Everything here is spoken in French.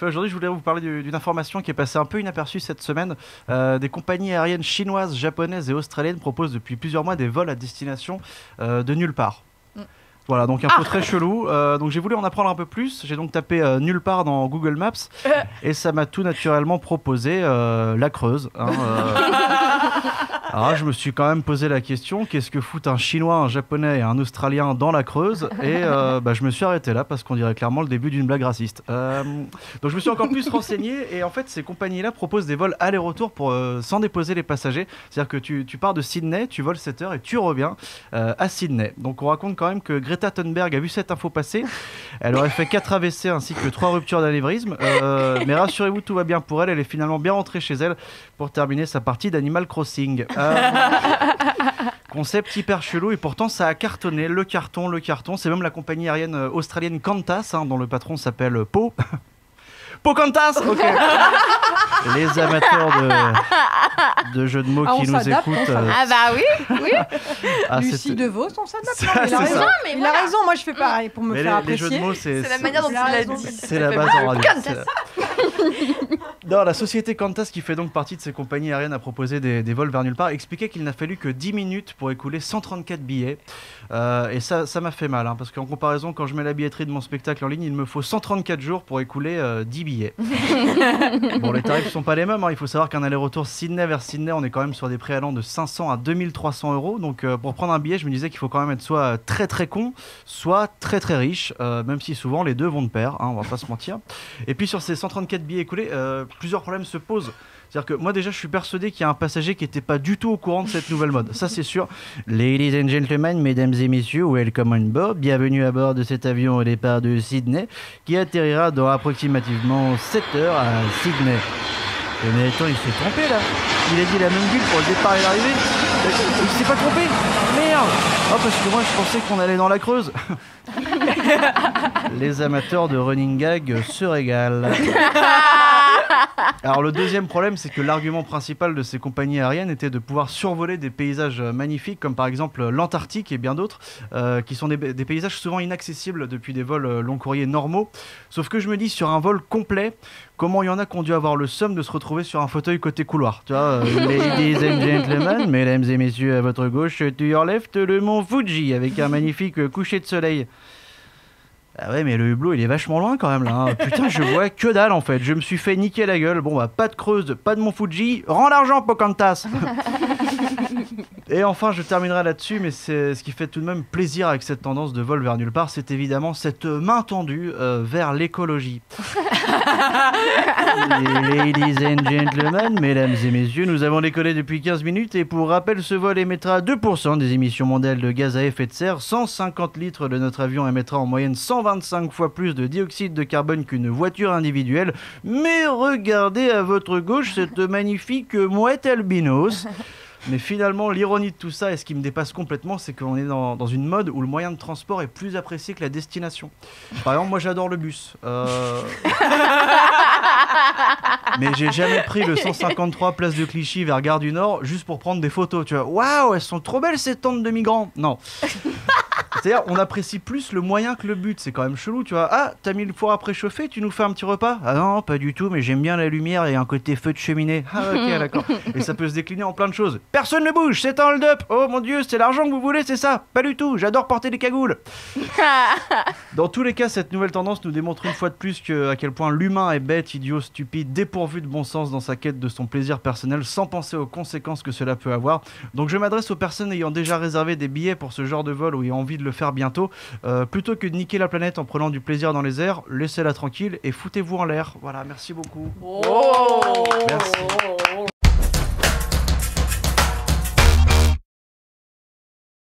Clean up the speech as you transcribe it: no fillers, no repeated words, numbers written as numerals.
fait, aujourd'hui, je voulais vous parler d'une information qui est passée un peu inaperçue cette semaine. Des compagnies aériennes chinoises, japonaises et australiennes proposent depuis plusieurs mois des vols à destination de nulle part. Voilà, donc un peu très chelou. Donc j'ai voulu en apprendre un peu plus. J'ai donc tapé nulle part dans Google Maps et ça m'a tout naturellement proposé la Creuse. Alors là, je me suis quand même posé la question, qu'est-ce que foutent un Chinois, un Japonais et un Australien dans la Creuse? Et je me suis arrêté là parce qu'on dirait clairement le début d'une blague raciste. Donc je me suis encore plus renseigné et en fait ces compagnies-là proposent des vols aller-retour pour sans déposer les passagers. C'est-à-dire que tu pars de Sydney, tu voles 7 heures et tu reviens à Sydney. Donc on raconte quand même que Greta Thunberg a vu cette info passer. Elle aurait fait 4 AVC ainsi que 3 ruptures d'anévrisme. Mais rassurez-vous, tout va bien pour elle. Elle est finalement bien rentrée chez elle pour terminer sa partie d'Animal Crossing. Concept hyper chelou et pourtant ça a cartonné, le carton. C'est même la compagnie aérienne australienne Qantas, dont le patron s'appelle Po. Qantas. Ok. Les amateurs de jeux de mots qui nous écoutent. Ah bah oui. Lucie DeVos, on s'adapte. Il a raison. Il a raison, moi je fais pareil pour me faire apprécier. Les jeux de mots, c'est la manière dont il l'a dit. C'est la base en radio. Non, la société Qantas, qui fait donc partie de ces compagnies aériennes à proposer des vols vers nulle part, expliquait qu'il n'a fallu que 10 minutes pour écouler 134 billets. Et ça m'a fait mal, parce qu'en comparaison, quand je mets la billetterie de mon spectacle en ligne, il me faut 134 jours pour écouler 10 billets. Bon, les tarifs ne sont pas les mêmes. Il faut savoir qu'un aller-retour Sydney vers Sydney, on est quand même sur des prix allant de 500 à 2300 €. Donc pour prendre un billet, je me disais qu'il faut quand même être soit très très con, soit très très riche, même si souvent les deux vont de pair, on va pas se mentir. Et puis sur ces 134 billets écoulés, plusieurs problèmes se posent. C'est-à-dire que moi déjà je suis persuadé qu'il y a un passager qui n'était pas du tout au courant de cette nouvelle mode. Ça c'est sûr. Ladies and gentlemen, mesdames et messieurs, welcome on board. Bienvenue à bord de cet avion au départ de Sydney qui atterrira dans approximativement 7 heures à Sydney. Mais attends, il s'est trompé là. Il a dit la même ville pour le départ et l'arrivée. Il s'est pas trompé. Merde. Oh, parce que moi je pensais qu'on allait dans la Creuse. Les amateurs de running gag se régalent. Alors le deuxième problème, c'est que l'argument principal de ces compagnies aériennes était de pouvoir survoler des paysages magnifiques, comme par exemple l'Antarctique et bien d'autres, qui sont des paysages souvent inaccessibles depuis des vols long courriers normaux. Sauf que je me dis, sur un vol complet, comment il y en a qui ont dû avoir le seum de se retrouver sur un fauteuil côté couloir. Tu vois, ladies and gentlemen, mesdames et messieurs, à votre gauche, to your left, le mont Fuji, avec un magnifique coucher de soleil. Ah ouais, mais le hublot il est vachement loin quand même là. Putain, je vois que dalle en fait. Je me suis fait niquer la gueule. Bon bah pas de Creuse, pas de Mont Fuji. Rends l'argent, Pocahontas. Et enfin, je terminerai là-dessus, mais c'est ce qui fait tout de même plaisir avec cette tendance de vol vers nulle part, c'est évidemment cette main tendue vers l'écologie. Ladies and gentlemen, mesdames et messieurs, nous avons décollé depuis 15 minutes et pour rappel, ce vol émettra 2% des émissions mondiales de gaz à effet de serre. 150 litres de notre avion émettra en moyenne 125 fois plus de dioxyde de carbone qu'une voiture individuelle. Mais regardez à votre gauche cette magnifique mouette albinos. Mais finalement, l'ironie de tout ça, et ce qui me dépasse complètement, c'est qu'on est dans une mode où le moyen de transport est plus apprécié que la destination. Par exemple, moi j'adore le bus. Mais j'ai jamais pris le 153 place de Clichy vers Gare du Nord juste pour prendre des photos. Tu vois, waouh, elles sont trop belles ces tentes de migrants. Non. C'est-à-dire, on apprécie plus le moyen que le but. C'est quand même chelou, tu vois. Ah, t'as mis le four à préchauffer, tu nous fais un petit repas? Ah non, pas du tout, mais j'aime bien la lumière et un côté feu de cheminée. Ah ok, d'accord. Et ça peut se décliner en plein de choses. Personne ne bouge, c'est un hold-up. Oh mon Dieu, c'est l'argent que vous voulez, c'est ça? Pas du tout, j'adore porter des cagoules. Dans tous les cas, cette nouvelle tendance nous démontre une fois de plus à quel point l'humain est bête, idiot, stupide, dépourvu de bon sens dans sa quête de son plaisir personnel, sans penser aux conséquences que cela peut avoir. Donc je m'adresse aux personnes ayant déjà réservé des billets pour ce genre de vol ou ayant envie de le faire bientôt. Plutôt que de niquer la planète en prenant du plaisir dans les airs, laissez-la tranquille et foutez-vous en l'air. Voilà, merci beaucoup. Oh, merci.